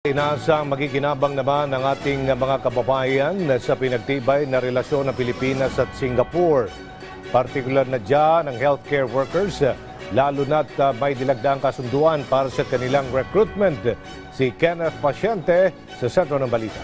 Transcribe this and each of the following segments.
Inaasang magiginabang naman ang ating mga kababayan sa pinagtibay na relasyon ng Pilipinas at Singapore. Partikular na dyan ang healthcare workers, lalo na't may dilagdaang kasunduan para sa kanilang recruitment. Si Kenneth Pasyente sa sentro ng balita.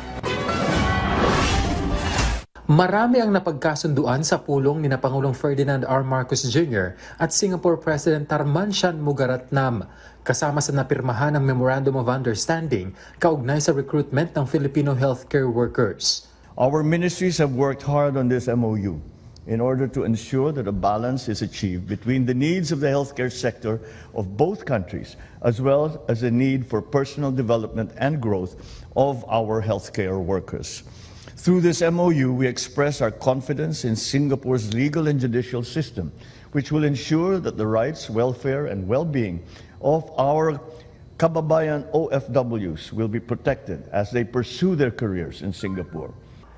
Marami ang napagkasunduan sa pulong ni Pangulong Ferdinand R. Marcos Jr. at Singapore President Tharman Shanmugaratnam kasama sa napirmahan ng Memorandum of Understanding kaugnay sa recruitment ng Filipino healthcare workers. Our ministries have worked hard on this MOU in order to ensure that a balance is achieved between the needs of the healthcare sector of both countries as well as the need for personal development and growth of our healthcare workers. Through this MOU, we express our confidence in Singapore's legal and judicial system, which will ensure that the rights, welfare, and well-being of our kababayan OFWs will be protected as they pursue their careers in Singapore.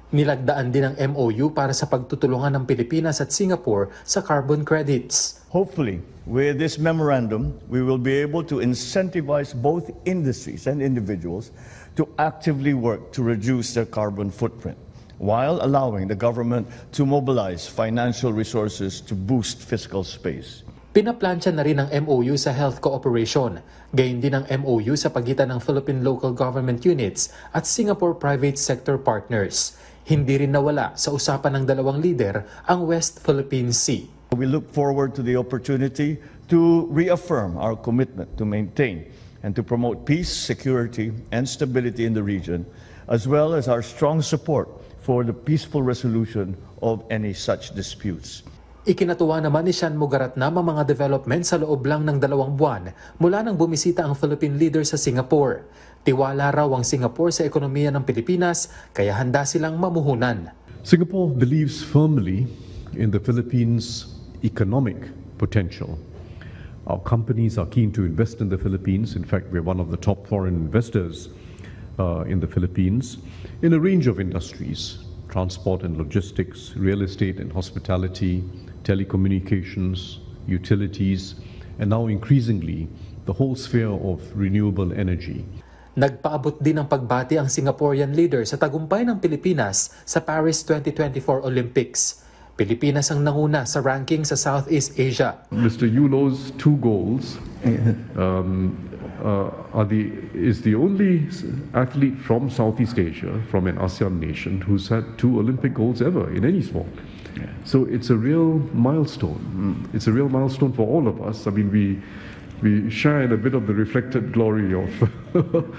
Nilagdaan din ang MOU para sa pagtutulungan ng Pilipinas at Singapore sa carbon credits. Hopefully, with this memorandum, we will be able to incentivize both industries and individuals to actively work to reduce their carbon footprint, while allowing the government to mobilize financial resources to boost fiscal space. Pinaplansya na rin ang MOU sa health cooperation. Gayon din ang MOU sa pagitan ng Philippine Local Government Units at Singapore Private Sector Partners. Hindi rin nawala sa usapan ng dalawang lider ang West Philippine Sea. We look forward to the opportunity to reaffirm our commitment to maintain and to promote peace, security, and stability in the region, as well as our strong support for the peaceful resolution of any such disputes. Ikinatuwa naman ni Shanmugaratnam ang mga development sa loob lang ng 2 buwan mula nang bumisita ang Philippine leader sa Singapore. Tiwala raw ang Singapore sa ekonomiya ng Pilipinas kaya handa silang mamuhunan. Singapore believes firmly in the Philippines' economic potential. Our companies are keen to invest in the Philippines. In fact, we're one of the top foreign investors in the Philippines in a range of industries: transport and logistics, real estate and hospitality, telecommunications, utilities, and now increasingly the whole sphere of renewable energy. Nagpaabot din ng pagbati ang Singaporean leader sa tagumpay ng Pilipinas sa Paris 2024 Olympics. Pilipinas ang nanguna sa ranking sa Southeast Asia. Mr. Yulo's 2 goals is the only athlete from Southeast Asia, from an ASEAN nation, who's had 2 Olympic golds ever in any sport. So it's a real milestone. It's a real milestone for all of us. I mean, we shine a bit of the reflected glory of,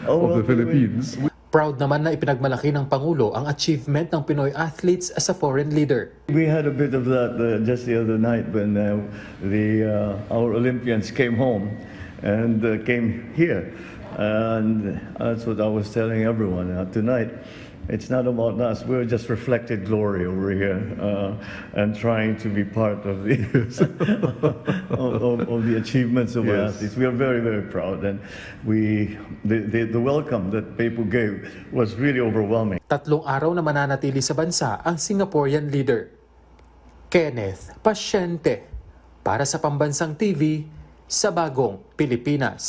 of the Philippines. Proud naman na ipinagmalaki ng Pangulo ang achievement ng Pinoy athletes as a foreign leader. We had a bit of that just the other night when our Olympians came home and came here. And that's what I was telling everyone. Tonight, it's not about us. We're just reflected glory over here and trying to be part of the of the achievements of our athletes. We are very, very proud, and the welcome that people gave was really overwhelming. 3 araw na mananatili sa bansa ang Singaporean leader. Kenneth Pasyente para sa Pambansang TV sa Bagong Pilipinas.